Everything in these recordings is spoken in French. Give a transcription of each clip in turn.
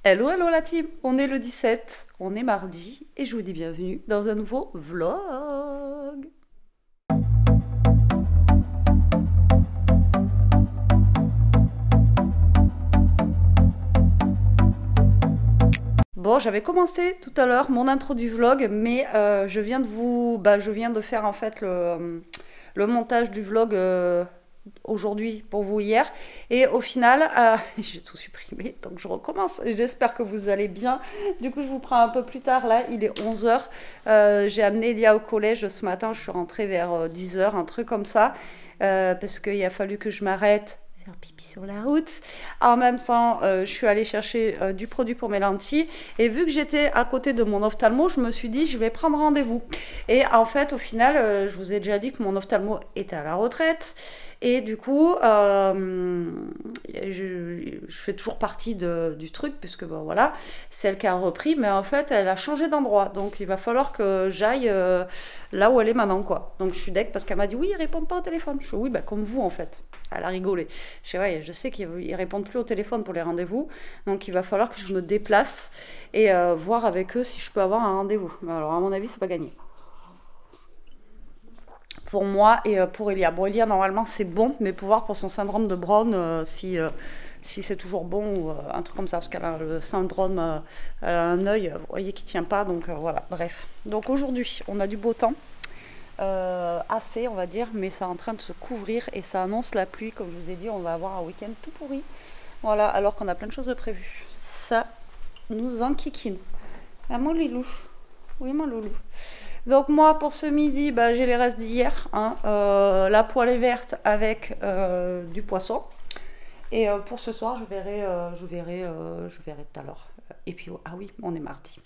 Hello, hello la team, on est le 17, on est mardi et je vous dis bienvenue dans un nouveau vlog. Bon, j'avais commencé tout à l'heure mon intro du vlog, mais je viens de faire en fait le montage du vlog aujourd'hui pour vous hier. Et au final, j'ai tout supprimé, donc je recommence. J'espère que vous allez bien. Du coup, je vous prends un peu plus tard. Là, il est 11 heures. J'ai amené Elia au collège ce matin. Je suis rentrée vers 10 heures, un truc comme ça. Parce qu'il a fallu que je m'arrête faire pipi sur la route. En même temps, je suis allée chercher du produit pour mes lentilles. Et vu que j'étais à côté de mon ophtalmo, je me suis dit, je vais prendre rendez-vous. Et en fait, au final, je vous ai déjà dit que mon ophtalmo était à la retraite. Et du coup, je fais toujours partie du truc, puisque bon, voilà, c'est elle qui a repris, mais en fait, elle a changé d'endroit. Donc, il va falloir que j'aille là où elle est maintenant, quoi. Donc, je suis deck parce qu'elle m'a dit, oui, ils répondent pas au téléphone. Je suis, oui, bah, comme vous, en fait. Elle a rigolé. Je sais, ouais, je sais qu'ils répondent plus au téléphone pour les rendez-vous. Donc, il va falloir que je me déplace et voir avec eux si je peux avoir un rendez-vous. Alors, à mon avis, c'est pas gagné. Pour moi et pour Elia. Bon, Elia, normalement, c'est bon, mais pour voir pour son syndrome de Brown, si c'est toujours bon ou un truc comme ça, parce qu'elle a le syndrome, elle a un œil, vous voyez, qui tient pas, donc voilà, bref. Donc aujourd'hui, on a du beau temps, assez, on va dire, mais c'est en train de se couvrir et ça annonce la pluie, comme je vous ai dit, on va avoir un week-end tout pourri. Voilà, alors qu'on a plein de choses de prévues. Ça nous enquiquine. Ah, mon loulou. Oui, mon loulou. Donc moi, pour ce midi, bah, j'ai les restes d'hier. Hein, la poêlée verte avec du poisson. Et pour ce soir, je verrai tout à l'heure. Et puis, ah oui, on est mardi.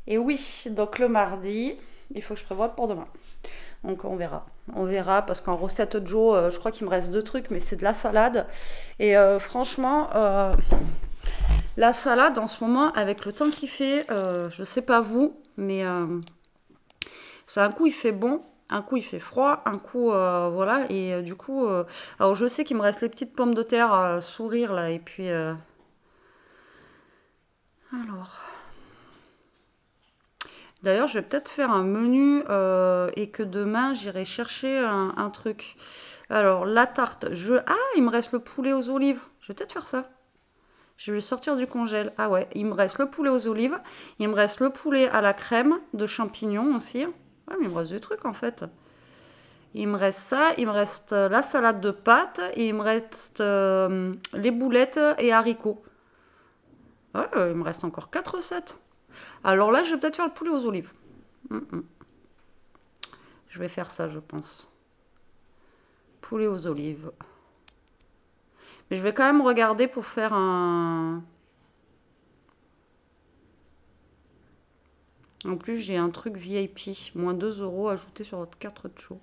Et oui, donc le mardi, il faut que je prévoie pour demain. Donc on verra. On verra, parce qu'en recette de Joe, je crois qu'il me reste 2 trucs, mais c'est de la salade. Et franchement... la salade en ce moment, avec le temps qu'il fait, je sais pas vous, mais c'est un coup il fait bon, un coup il fait froid, un coup voilà, et du coup, alors je sais qu'il me reste les petites pommes de terre à sourire là, et puis alors, d'ailleurs je vais peut-être faire un menu et que demain j'irai chercher un truc. Alors la tarte, ah il me reste le poulet aux olives, je vais peut-être faire ça. Je vais le sortir du congèle. Ah ouais, il me reste le poulet aux olives. Il me reste le poulet à la crème de champignons aussi. Ouais, mais il me reste des trucs en fait. Il me reste ça. Il me reste la salade de pâtes. Et il me reste les boulettes et haricots. Ouais, il me reste encore 4 recettes. Alors là, je vais peut-être faire le poulet aux olives. Je vais faire ça, je pense. Poulet aux olives. Mais je vais quand même regarder pour faire un... En plus, j'ai un truc VIP, moins 2 € ajouté sur votre carte de show.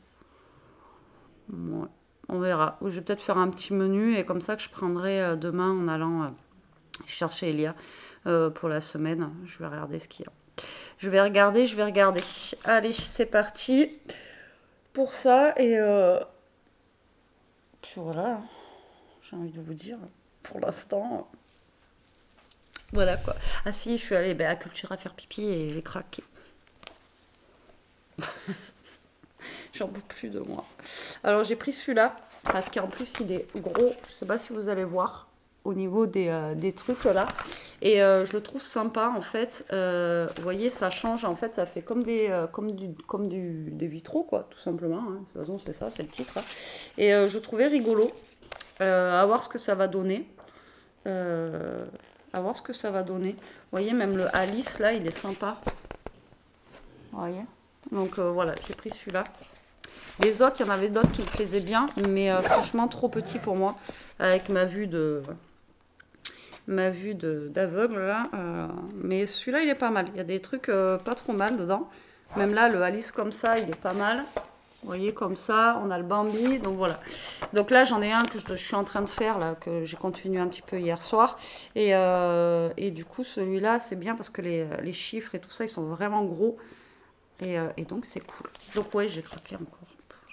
Ouais, on verra. Ou je vais peut-être faire un petit menu et comme ça que je prendrai demain en allant chercher Elia pour la semaine. Je vais regarder ce qu'il y a. Je vais regarder. Allez, c'est parti pour ça. Et puis voilà, j'ai envie de vous dire, pour l'instant... Voilà quoi. Ah si, je suis allée à Cultura faire pipi et j'ai craqué. J'en peux plus de moi. Alors j'ai pris celui-là parce qu'en plus il est gros. Je sais pas si vous allez voir au niveau des trucs là. Et je le trouve sympa en fait. Vous voyez, ça change en fait. Ça fait comme des vitraux quoi, tout simplement. Hein. De toute façon c'est ça, c'est le titre. Hein. Et je trouvais rigolo. À voir ce que ça va donner. À voir ce que ça va donner. Vous voyez, même le Alice, là, il est sympa. Vous voyez. Donc, voilà, j'ai pris celui-là. Les autres, il y en avait d'autres qui me plaisaient bien, mais franchement, trop petit pour moi. Avec ma vue d'aveugle, là. Mais celui-là, il est pas mal. Il y a des trucs pas trop mal dedans. Même là, le Alice comme ça, il est pas mal. Vous voyez, comme ça, on a le Bambi, donc voilà. Donc là, j'en ai un que je suis en train de faire, là, que j'ai continué un petit peu hier soir. Et du coup, celui-là, c'est bien parce que les chiffres et tout ça, ils sont vraiment gros. Et donc, c'est cool. Donc ouais, j'ai craqué encore.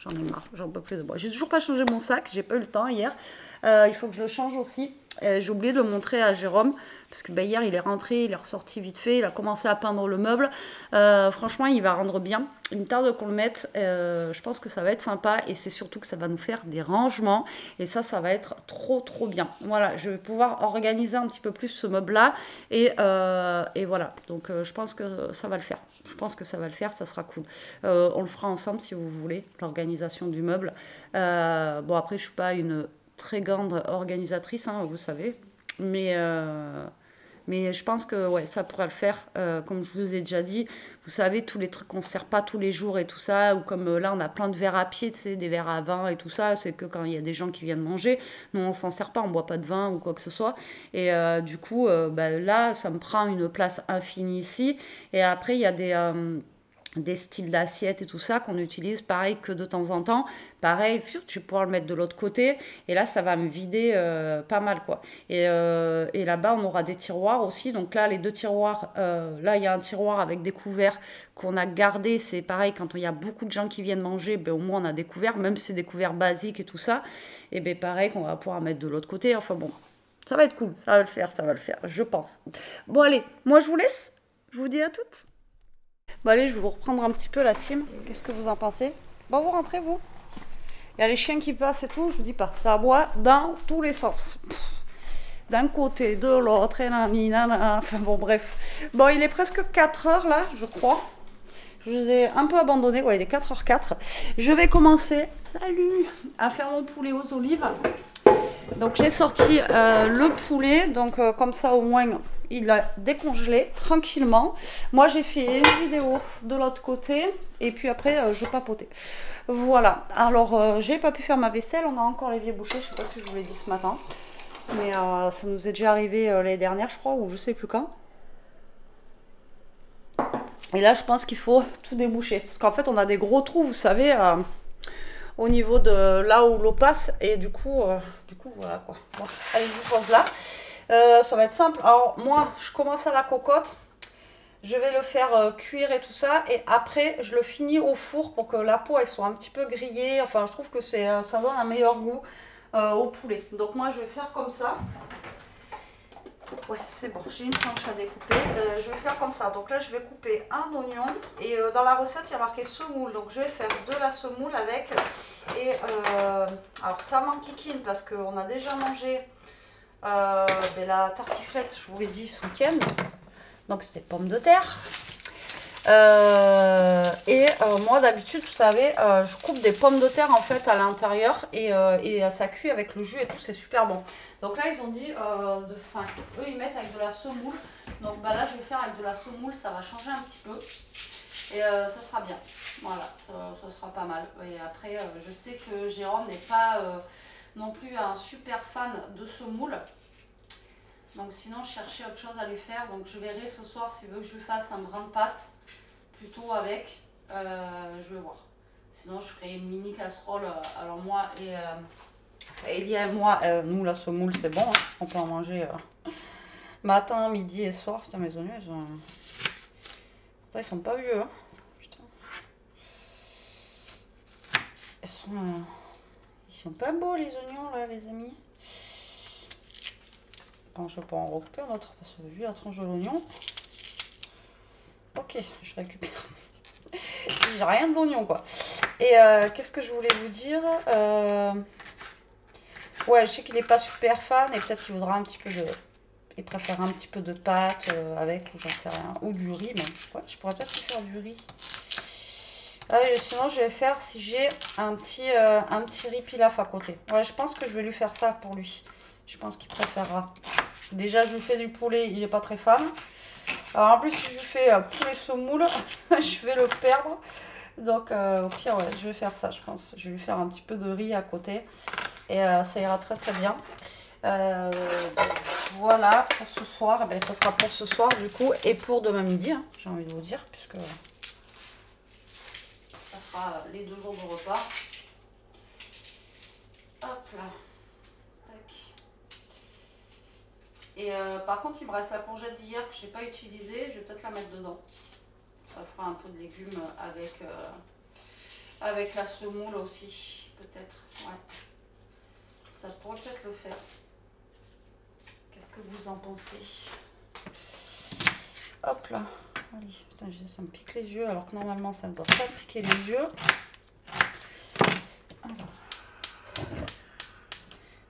J'en ai marre, j'en peux plus de moi. J'ai toujours pas changé mon sac, j'ai pas eu le temps hier. Il faut que je le change aussi. J'ai oublié de le montrer à Jérôme, parce que hier il est rentré, il est ressorti vite fait, il a commencé à peindre le meuble. Franchement, il va rendre bien. Il me tarde qu'on le mette. Je pense que ça va être sympa et c'est surtout que ça va nous faire des rangements. Et ça va être trop trop bien. Voilà, je vais pouvoir organiser un petit peu plus ce meuble-là. Et voilà, donc je pense que ça va le faire. Je pense que ça va le faire, ça sera cool. On le fera ensemble si vous voulez, l'organisation du meuble. Bon, après, je suis pas une très grande organisatrice, hein, vous savez. Mais je pense que ouais, ça pourrait le faire. Comme je vous ai déjà dit, vous savez, tous les trucs qu'on ne sert pas tous les jours et tout ça, ou comme là, on a plein de verres à pied, tu sais, des verres à vin et tout ça, c'est que quand il y a des gens qui viennent manger, nous, on s'en sert pas, on boit pas de vin ou quoi que ce soit. Et du coup, là, ça me prend une place infinie ici. Et après, il y a des styles d'assiettes et tout ça qu'on utilise pareil que de temps en temps. Pareil, tu peux pouvoir le mettre de l'autre côté et là ça va me vider pas mal quoi. Et là-bas on aura des tiroirs aussi. Donc là les deux tiroirs, là il y a un tiroir avec des couverts qu'on a gardé. C'est pareil quand il y a beaucoup de gens qui viennent manger, ben, au moins on a des couverts, même si c'est des couverts basiques et tout ça. Et ben pareil qu'on va pouvoir mettre de l'autre côté. Enfin bon, ça va être cool, ça va le faire, je pense. Bon allez, moi je vous laisse. Je vous dis à toutes. Bon allez, je vais vous reprendre un petit peu la team. Qu'est-ce que vous en pensez? Bon, vous rentrez, vous. Il y a les chiens qui passent et tout, je vous dis pas. Ça aboie dans tous les sens. D'un côté, de l'autre, et nanana. Enfin bon, bref. Bon, il est presque 4 heures là, je crois. Je vous ai un peu abandonné. Ouais, il est 4h04. Je vais commencer, salut, à faire mon poulet aux olives. Donc j'ai sorti le poulet. Donc comme ça, au moins... il a décongelé tranquillement. Moi, j'ai fait une vidéo de l'autre côté. Et puis après, je papotais. Voilà. Alors, j'ai pas pu faire ma vaisselle. On a encore l'évier bouché. Je sais pas si je vous l'ai dit ce matin. Mais ça nous est déjà arrivé l'année dernière, je crois. Ou je sais plus quand. Et là, je pense qu'il faut tout déboucher. Parce qu'en fait, on a des gros trous, vous savez, au niveau de là où l'eau passe. Et du coup, voilà quoi. Bon, allez, je vous pose là. Ça va être simple. Alors moi, je commence à la cocotte. Je vais le faire cuire et tout ça. Et après, je le finis au four pour que la peau elle soit un petit peu grillée. Enfin, je trouve que ça donne un meilleur goût au poulet. Donc moi, je vais faire comme ça. Ouais, c'est bon. J'ai une planche à découper. Je vais faire comme ça. Donc là, je vais couper un oignon. Et dans la recette, il y a marqué semoule. Donc je vais faire de la semoule avec. Et alors ça m'enquiquine parce qu'on a déjà mangé... la tartiflette, je vous l'ai dit, ce week-end. Donc c'était pommes de terre. Moi d'habitude, vous savez, je coupe des pommes de terre en fait à l'intérieur et ça cuit avec le jus et tout, c'est super bon. Donc là ils ont dit, eux ils mettent avec de la semoule. Donc là je vais faire avec de la semoule, ça va changer un petit peu. Et ça sera bien. Voilà, ça sera pas mal. Et après, je sais que Jérôme n'est pas... non plus un super fan de semoule. Donc sinon je cherchais autre chose à lui faire. Donc je verrai ce soir s'il veut que je lui fasse un brin de pâte plutôt avec. Je vais voir. Sinon je ferai une mini casserole. Alors moi et Elia et moi, nous la semoule c'est bon. Hein. On peut en manger matin, midi et soir. Putain mes oignons ils sont pas vieux. Hein. Putain. Ils sont pas beaux les oignons là les amis. Bon, je peux en recouper un autre parce que vu la tranche de l'oignon. Ok, je récupère. J'ai rien de l'oignon quoi. Et qu'est-ce que je voulais vous dire ouais, je sais qu'il n'est pas super fan et peut-être qu'il voudra un petit peu de... Il préfère un petit peu de pâte avec ou j'en sais rien. Ou du riz même. Ouais, je pourrais peut-être faire du riz. Sinon je vais faire si j'ai un petit riz pilaf à côté. Ouais, je pense que je vais lui faire ça pour lui. Je pense qu'il préférera. Déjà, je lui fais du poulet, il n'est pas très fan. Alors en plus, si je lui fais poulet semoule, je vais le perdre. Donc au pire, ouais, je vais faire ça, je pense. Je vais lui faire un petit peu de riz à côté. Et ça ira très très bien. Voilà, pour ce soir. Eh bien, ça sera pour ce soir du coup. Et pour demain midi, hein, j'ai envie de vous dire. Puisque ça fera les 2 jours de repas. Hop là. Et par contre, il me reste la courgette d'hier que je n'ai pas utilisée. Je vais peut-être la mettre dedans. Ça fera un peu de légumes avec la semoule aussi, peut-être. Ouais. Ça pourrait peut-être le faire. Qu'est-ce que vous en pensez? Hop là. Allez, putain, ça me pique les yeux alors que normalement ça ne doit pas piquer les yeux.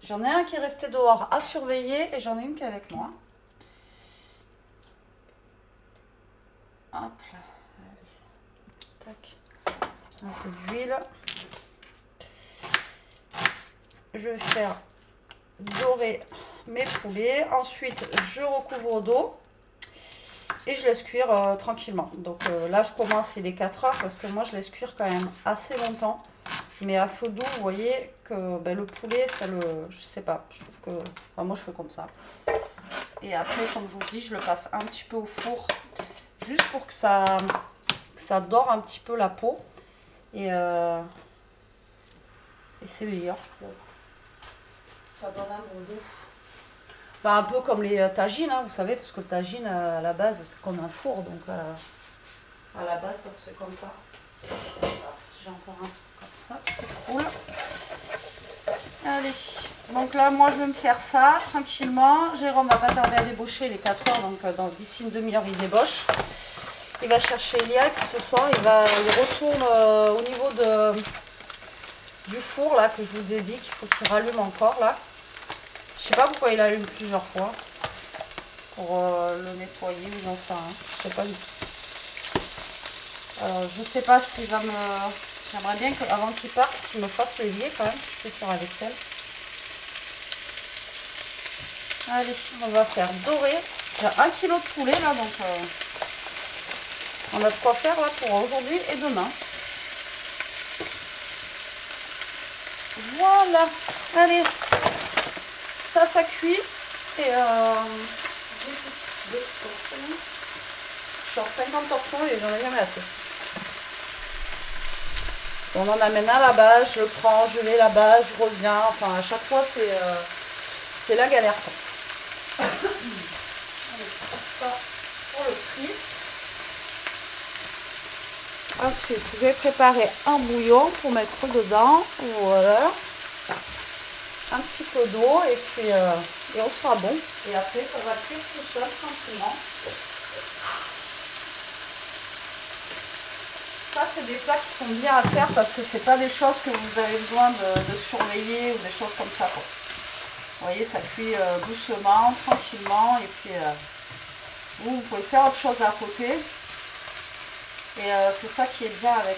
J'en ai un qui est resté dehors à surveiller et j'en ai une qui est avec moi. Hop là. Allez. Tac. Un peu d'huile. Je vais faire dorer mes poulets. Ensuite, je recouvre d'eau et je laisse cuire tranquillement. Donc là, je commence, il est 4 heures parce que moi, je laisse cuire quand même assez longtemps. Mais à feu doux, vous voyez que ben, le poulet, ça le... Je sais pas, je trouve que... Enfin, moi, je fais comme ça. Et après, comme je vous dis, je le passe un petit peu au four. Juste pour que ça dore un petit peu la peau. Et c'est meilleur, je trouve. Ça donne un bon goût. Enfin, un peu comme les tagines, hein, vous savez, parce que le tagine, à la base, c'est comme un four. Donc, à la base, ça se fait comme ça. J'ai encore un truc comme ça, c'est cool. Allez, donc là, moi, je vais me faire ça tranquillement. Jérôme va pas tarder à débaucher les 4 heures, donc d'ici une demi-heure, il débauche. Il va chercher Elia, puis ce soir, il retourne au niveau du four, là, que je vous ai dit qu'il faut qu'il rallume encore, là. Je sais pas pourquoi il allume plusieurs fois pour le nettoyer ou non ça, hein. Je sais pas du tout. Je sais pas s'il va me... J'aimerais bien qu'avant qu'il parte, qu'il me fasse le lier quand même, que je puisse faire la vaisselle. Allez, on va faire dorer. J'ai 1 kg de poulet là, donc on a de quoi faire là pour aujourd'hui et demain. Voilà, allez, ça cuit et j'ai genre 50 torchons et j'en ai jamais assez. On en amène un là-bas, je le prends, je vais là-bas, je reviens, enfin à chaque fois c'est la galère quoi. Allez, ça pour le tri. Ensuite, je vais préparer un bouillon pour mettre dedans. Voilà. Un petit peu d'eau et puis et on sera bon. Et après, ça va cuire tout seul tranquillement. Ça, c'est des plats qui sont bien à faire parce que c'est pas des choses que vous avez besoin de surveiller ou des choses comme ça, quoi. Vous voyez, ça cuit doucement, tranquillement. Et puis, vous pouvez faire autre chose à côté. Et c'est ça qui est bien avec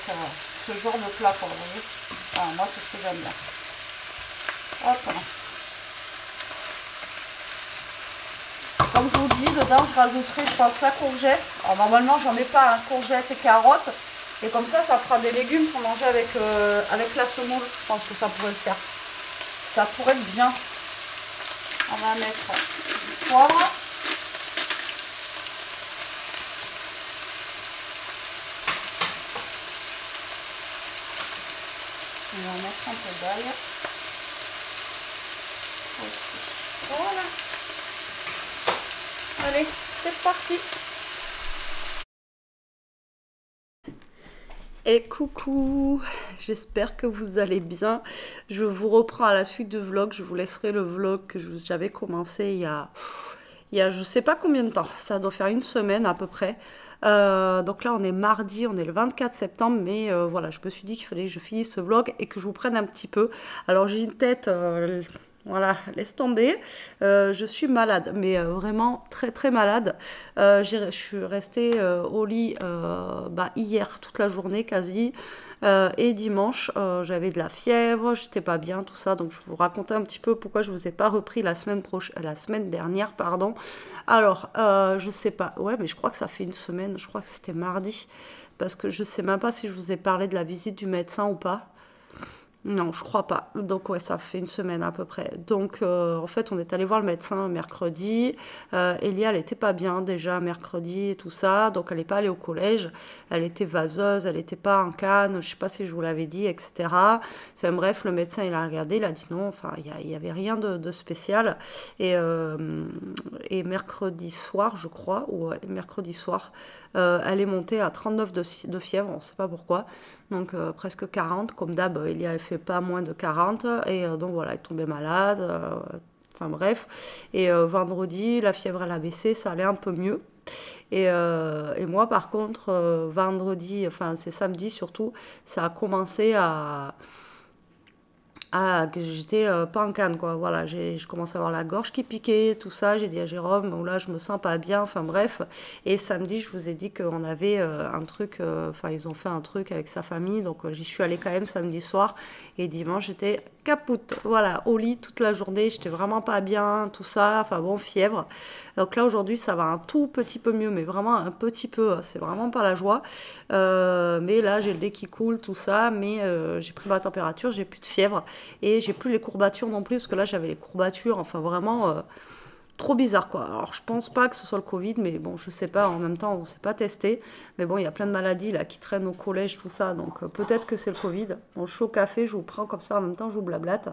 ce genre de plat, quoi, vous voyez. Enfin, moi, c'est ce que j'aime bien. Hop. Comme je vous dis, dedans, je rajouterai, je pense, la courgette. Alors, normalement, j'en mets pas, hein, courgette et carottes. Et comme ça fera des légumes pour manger avec la semoule. Je pense que ça pourrait le faire. Ça pourrait être bien. On va mettre du poivre. On va mettre un peu d'ail. Voilà. Allez, c'est parti. Et coucou, j'espère que vous allez bien. Je vous reprends à la suite du vlog. Je vous laisserai le vlog que j'avais commencé il y a je sais pas combien de temps. Ça doit faire une semaine à peu près. Donc là on est mardi, on est le 24 septembre. Mais voilà, je me suis dit qu'il fallait que je finisse ce vlog et que je vous prenne un petit peu. Alors j'ai une tête... voilà, laisse tomber. Je suis malade, mais vraiment très très malade. Je suis restée au lit hier toute la journée quasi. Et dimanche, j'avais de la fièvre, j'étais pas bien, tout ça. Donc je vais vous raconter un petit peu pourquoi je vous ai pas repris la semaine dernière, pardon. Alors, je sais pas. Ouais, mais je crois que ça fait une semaine. Je crois que c'était mardi, parce que je sais même pas si je vous ai parlé de la visite du médecin ou pas. Non, je crois pas. Donc ouais, ça fait une semaine à peu près. Donc en fait, on est allé voir le médecin mercredi. Elia, elle était pas bien déjà mercredi et tout ça. Donc elle n'est pas allée au collège. Elle était vaseuse, elle n'était pas en canne. Je sais pas si je vous l'avais dit, etc. Enfin bref, le médecin, il a regardé, il a dit non. Enfin, il y avait rien de spécial. Et mercredi soir, je crois, ou mercredi soir, elle est montée à 39 de fièvre. On ne sait pas pourquoi. Donc presque 40, comme d'hab, il y avait fait pas moins de 40. Et donc voilà, elle est tombée malade. Enfin bref. Et vendredi, la fièvre elle a baissé, ça allait un peu mieux. Et moi par contre, vendredi, enfin c'est samedi surtout, ça a commencé que j'étais pas en canne, quoi. Voilà, je commençais à avoir la gorge qui piquait, tout ça. J'ai dit à Jérôme, bon là, je me sens pas bien, enfin bref. Et samedi, je vous ai dit qu'on avait un truc, enfin, ils ont fait un truc avec sa famille, donc j'y suis allée quand même samedi soir. Et dimanche, j'étais capoute, voilà, au lit toute la journée, j'étais vraiment pas bien, tout ça, enfin bon, fièvre. Donc là, aujourd'hui, ça va un tout petit peu mieux, mais vraiment un petit peu, c'est vraiment pas la joie. Mais là, j'ai le nez qui coule, tout ça, mais j'ai pris ma température, j'ai plus de fièvre. Et j'ai plus les courbatures non plus, parce que là j'avais les courbatures, enfin vraiment trop bizarre quoi. Alors je pense pas que ce soit le Covid, mais bon, je sais pas, en même temps on s'est pas testé. Mais bon, il y a plein de maladies là qui traînent au collège, tout ça, donc peut-être que c'est le Covid. Bon, je suis au café, je vous prends comme ça, en même temps je vous blablate.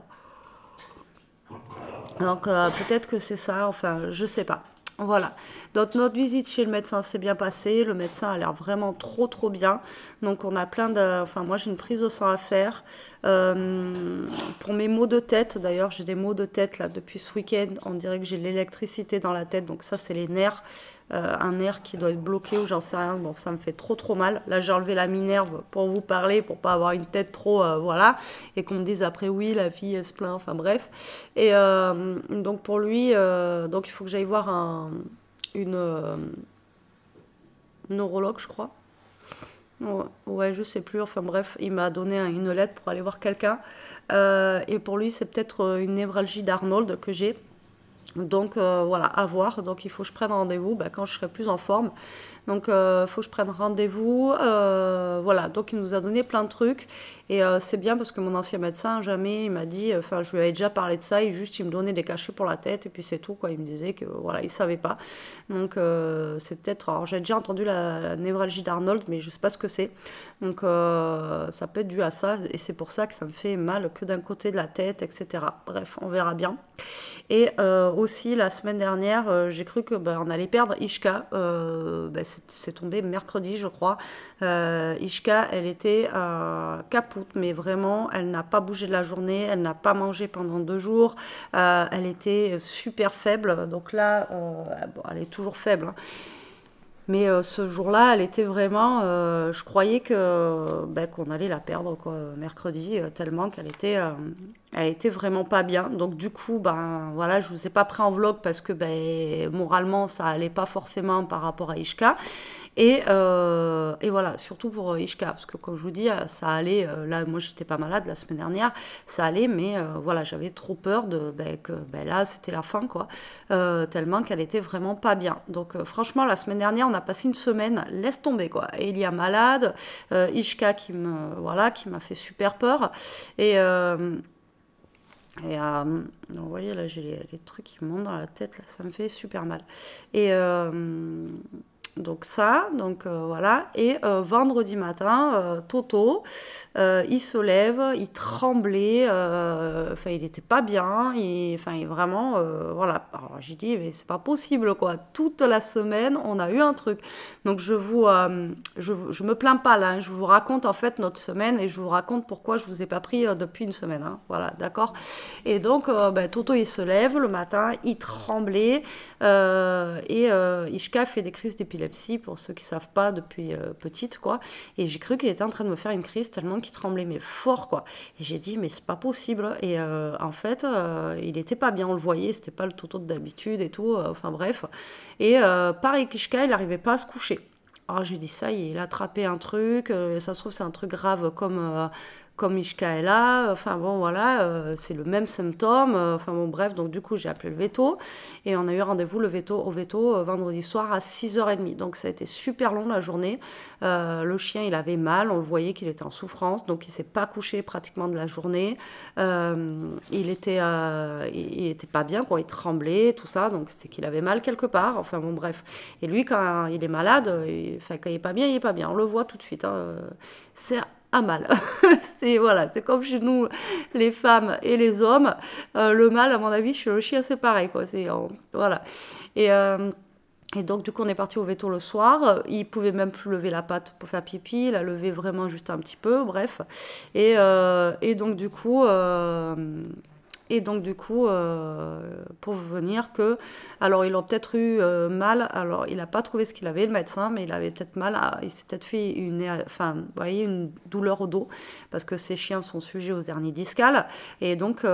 Donc peut-être que c'est ça, enfin je sais pas. Voilà. Donc notre visite chez le médecin s'est bien passée. Le médecin a l'air vraiment trop bien. Donc on a plein de... Enfin moi j'ai une prise de sang à faire. Pour mes maux de tête, d'ailleurs j'ai des maux de tête là depuis ce week-end. On dirait que j'ai de l'électricité dans la tête. Donc ça c'est les nerfs. Un nerf qui doit être bloqué ou j'en sais rien. Bon, ça me fait trop mal. Là, j'ai enlevé la minerve pour vous parler, pour pas avoir une tête trop, voilà. Et qu'on me dise après, oui, la fille, elle se plaint. Enfin, bref. Et donc, pour lui, donc il faut que j'aille voir une neurologue, je crois. Ouais, je sais plus. Enfin, bref, il m'a donné une lettre pour aller voir quelqu'un. Et pour lui, c'est peut-être une névralgie d'Arnold que j'ai. Donc voilà, à voir. Donc il faut que je prenne rendez-vous quand je serai plus en forme. Donc il faut que je prenne rendez-vous. Voilà, donc il nous a donné plein de trucs. Et c'est bien parce que mon ancien médecin, jamais, il m'a dit, enfin je lui avais déjà parlé de ça, il me donnait des cachets pour la tête et puis c'est tout, quoi. Il me disait que voilà, il savait pas. Donc c'est peut-être, alors j'ai déjà entendu la névralgie d'Arnold, mais je sais pas ce que c'est. Donc ça peut être dû à ça et c'est pour ça que ça me fait mal que d'un côté de la tête, etc. Bref, on verra bien. Et aussi la semaine dernière, j'ai cru que on allait perdre Ishka. C'est tombé mercredi, je crois. Ishka, elle était capoute, mais vraiment, elle n'a pas bougé de la journée, elle n'a pas mangé pendant 2 jours. Elle était super faible, donc là, bon, elle est toujours faible, hein. Mais ce jour-là, elle était vraiment. Je croyais qu'on allait la perdre quoi, mercredi, tellement elle était vraiment pas bien. Donc du coup, voilà, je vous ai pas pris en vlog parce que moralement, ça allait pas forcément par rapport à Ishka. Et voilà, surtout pour Ishka, parce que comme je vous dis, ça allait. Là, moi, j'étais pas malade la semaine dernière, ça allait, mais voilà, j'avais trop peur que là, c'était la fin, quoi, tellement qu'elle était vraiment pas bien. Donc franchement, la semaine dernière, on a passé une semaine, laisse tomber, quoi. Et il y a malade, Ishka qui m'a fait super peur. Vous voyez, là, j'ai les trucs qui me montent dans la tête, là, ça me fait super mal. Et donc ça, voilà. Et vendredi matin, Toto, il se lève, il tremblait, enfin il était pas bien, vraiment, voilà. Alors j'ai dit, mais c'est pas possible quoi. Toute la semaine, on a eu un truc. Donc je me plains pas là, hein. Je vous raconte en fait notre semaine et je vous raconte pourquoi je vous ai pas pris depuis une semaine, hein. Voilà, d'accord. Et donc Toto il se lève le matin, il tremblait et Ishka fait des crises d'épilepsie pour ceux qui savent pas depuis petite quoi, et j'ai cru qu'il était en train de me faire une crise tellement qu'il tremblait mais fort quoi, et j'ai dit mais c'est pas possible, et en fait il était pas bien, on le voyait, c'était pas le Toto d'habitude et tout, enfin bref, et pareil Kishka il arrivait pas à se coucher. Alors j'ai dit ça, il a attrapé un truc, ça se trouve c'est un truc grave comme Ishka est là, enfin bon voilà, c'est le même symptôme, enfin bon bref, donc du coup j'ai appelé le veto, et on a eu rendez-vous au veto vendredi soir à 6h30, donc ça a été super long la journée, le chien il avait mal, on le voyait qu'il était en souffrance, donc il s'est pas couché pratiquement de la journée, il était pas bien quoi, il tremblait, tout ça, donc c'est qu'il avait mal quelque part, enfin bon bref, et lui quand il est malade, quand il est pas bien, il est pas bien, on le voit tout de suite, hein, c'est à mal. Voilà, c'est comme chez nous, les femmes et les hommes. Le mal, à mon avis, chez le chien, c'est pareil, quoi. Voilà. Et donc, du coup, on est parti au veto le soir. Il pouvait même plus lever la patte pour faire pipi. Il a levé vraiment juste un petit peu, bref. Et donc, du coup... Et donc du coup, pour venir que, alors ils ont peut-être eu mal, alors il n'a pas trouvé ce qu'il avait le médecin, mais il avait peut-être mal, il s'est peut-être fait vous voyez, une douleur au dos, parce que ces chiens sont sujets aux hernies discales, et donc il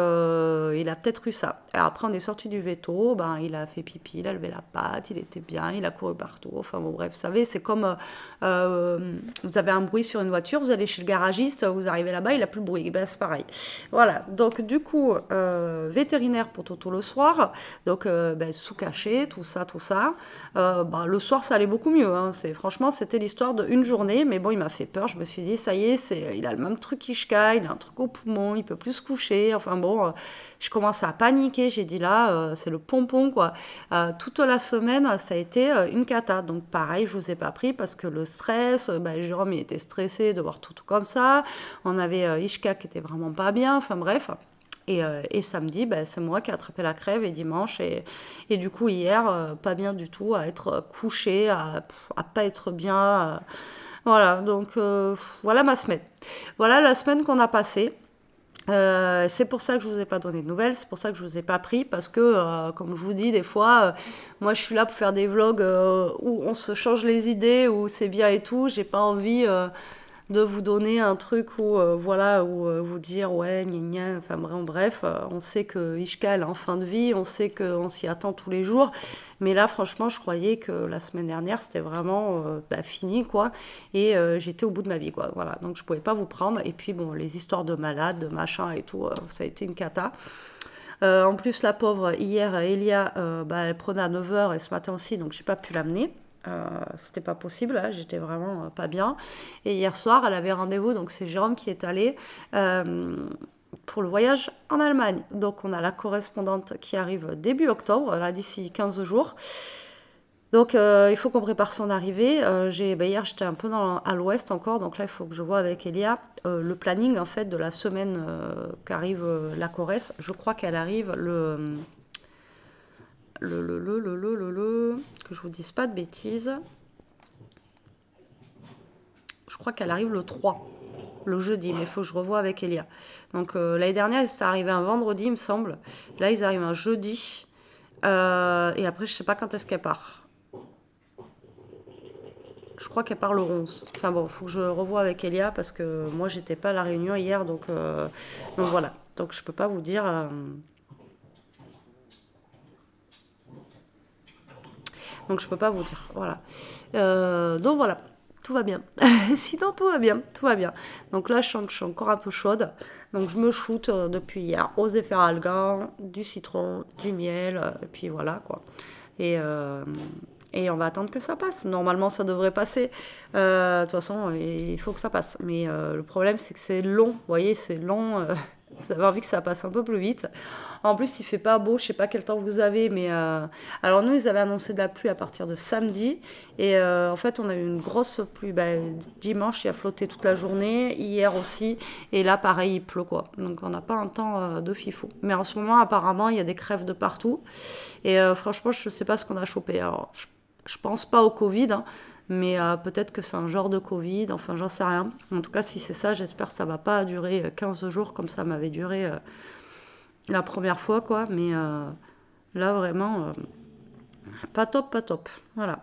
a peut-être eu ça. Alors après on est sorti du veto, ben, il a fait pipi, il a levé la patte, il était bien, il a couru partout, enfin bon bref, vous savez, c'est comme vous avez un bruit sur une voiture, vous allez chez le garagiste, vous arrivez là-bas, il n'a plus le bruit, ben, c'est pareil. Voilà, donc du coup, vétérinaire pour Toto le soir, donc ben, sous cachet, tout ça. Ben, le soir, ça allait beaucoup mieux, hein. Franchement, c'était l'histoire d'une journée, mais bon, il m'a fait peur, je me suis dit, ça y est, il a le même truc qu'Ishka, il a un truc au poumon, il peut plus se coucher, enfin bon, je commence à paniquer, j'ai dit là, c'est le pompon, quoi. Toute la semaine, ça a été une cata, donc pareil, je vous ai pas pris parce que le stress, ben, Jérôme, il était stressé de voir tout comme ça, on avait Ishka qui était vraiment pas bien, enfin bref. Et samedi, ben, c'est moi qui ai attrapé la crève, et dimanche, et du coup hier, pas bien du tout, à être couché, à pas être bien. Voilà, donc voilà ma semaine. Voilà la semaine qu'on a passée. C'est pour ça que je vous ai pas donné de nouvelles, c'est pour ça que je vous ai pas pris, parce que comme je vous dis des fois, moi je suis là pour faire des vlogs où on se change les idées, où c'est bien et tout, j'ai pas envie de vous donner un truc où, voilà, où vous dire ouais, gna gna, enfin bref, on sait que Ishka elle est en fin de vie, on sait qu'on s'y attend tous les jours, mais là franchement je croyais que la semaine dernière c'était vraiment fini quoi, et j'étais au bout de ma vie quoi, voilà, donc je pouvais pas vous prendre, et puis bon, les histoires de malades, de machin et tout, ça a été une cata. En plus la pauvre, hier Elia, elle prenait à 9h et ce matin aussi, donc j'ai pas pu l'amener. C'était pas possible, là, j'étais vraiment pas bien. Et hier soir, elle avait rendez-vous, donc c'est Jérôme qui est allé pour le voyage en Allemagne. Donc on a la correspondante qui arrive début octobre, là d'ici 15 jours. Donc il faut qu'on prépare son arrivée. Hier j'étais un peu à l'ouest encore, donc là il faut que je vois avec Elia le planning en fait de la semaine qu'arrive la Corrèze. Je crois qu'elle arrive que je vous dise pas de bêtises. Je crois qu'elle arrive le 3, le jeudi, mais il faut que je revoie avec Elia. Donc l'année dernière, ça arrivait un vendredi, il me semble. Là, ils arrivent un jeudi. Et après, je sais pas quand est-ce qu'elle part. Je crois qu'elle part le 11. Enfin bon, il faut que je revoie avec Elia parce que moi, j'étais pas à la réunion hier, donc voilà. Donc je peux pas vous dire. Donc je peux pas vous dire, voilà. Donc voilà, tout va bien. Sinon tout va bien, tout va bien. Donc là je sens que je suis encore un peu chaude. Donc je me shoot depuis hier aux efferalgan, du citron, du miel, et puis voilà quoi. Et on va attendre que ça passe. Normalement ça devrait passer. De toute façon il faut que ça passe. Mais le problème c'est que c'est long, vous voyez, c'est long. Vous avez envie que ça passe un peu plus vite. En plus, il fait pas beau, je sais pas quel temps vous avez, mais alors nous, ils avaient annoncé de la pluie à partir de samedi, et en fait, on a eu une grosse pluie. Dimanche, il a flotté toute la journée, hier aussi, et là, pareil, il pleut quoi. Donc, on n'a pas un temps de fifou. Mais en ce moment, apparemment, il y a des crèves de partout, et franchement, je sais pas ce qu'on a chopé. Alors, je pense pas au Covid, hein, mais peut-être que c'est un genre de Covid, enfin j'en sais rien. En tout cas, si c'est ça, j'espère que ça va pas durer 15 jours comme ça m'avait duré la première fois, quoi. Mais là, vraiment, pas top, pas top. Voilà.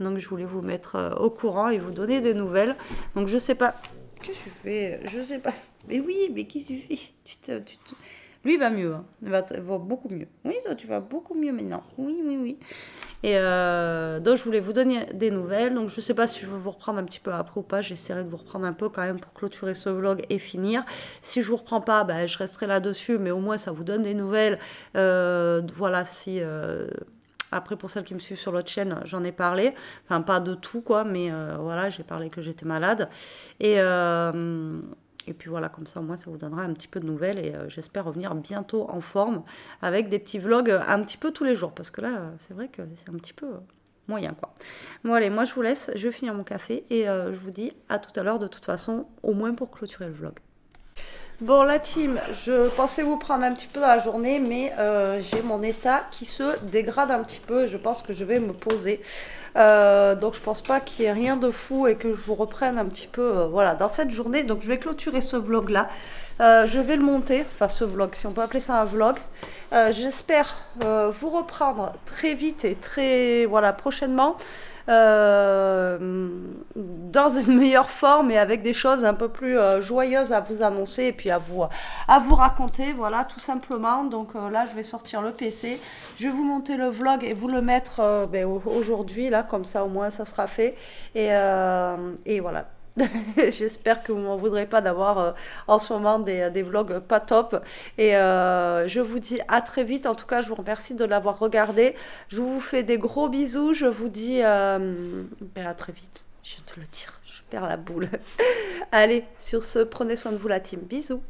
Donc je voulais vous mettre au courant et vous donner des nouvelles. Donc je sais pas. Qu'est-ce que tu fais? Je sais pas. Mais oui, mais qu'est-ce que tu fais? Lui, il va mieux. Hein. Il va beaucoup mieux. Oui, toi, tu vas beaucoup mieux maintenant. Oui. Et donc, je voulais vous donner des nouvelles. Donc, je ne sais pas si je vais vous reprendre un petit peu après ou pas. J'essaierai de vous reprendre un peu quand même pour clôturer ce vlog et finir. Si je ne vous reprends pas, je resterai là-dessus. Mais au moins, ça vous donne des nouvelles. Voilà, si... Après, pour celles qui me suivent sur l'autre chaîne, j'en ai parlé. Enfin, pas de tout, quoi. Mais voilà, j'ai parlé que j'étais malade. Et puis voilà, comme ça, au moins, ça vous donnera un petit peu de nouvelles. Et j'espère revenir bientôt en forme avec des petits vlogs un petit peu tous les jours. Parce que là, c'est vrai que c'est un petit peu moyen, quoi. Bon, allez, moi, je vous laisse. Je vais finir mon café. Et je vous dis à tout à l'heure, de toute façon, au moins pour clôturer le vlog. Bon, la team, je pensais vous prendre un petit peu dans la journée, mais j'ai mon état qui se dégrade un petit peu. Je pense que je vais me poser. Donc je pense pas qu'il y ait rien de fou et que je vous reprenne un petit peu voilà, dans cette journée. Donc je vais clôturer ce vlog là Je vais le monter, enfin ce vlog, si on peut appeler ça un vlog. J'espère vous reprendre très vite et très, voilà, prochainement. Dans une meilleure forme et avec des choses un peu plus joyeuses à vous annoncer et puis à vous raconter, voilà, tout simplement. Donc là je vais sortir le PC, je vais vous monter le vlog et vous le mettre aujourd'hui, là, comme ça au moins ça sera fait et voilà. J'espère que vous m'en voudrez pas d'avoir en ce moment des vlogs pas top. Et je vous dis à très vite. En tout cas, je vous remercie de l'avoir regardé. Je vous fais des gros bisous. Je vous dis à très vite. Je viens de le dire, je perds la boule. Allez, sur ce, prenez soin de vous la team. Bisous.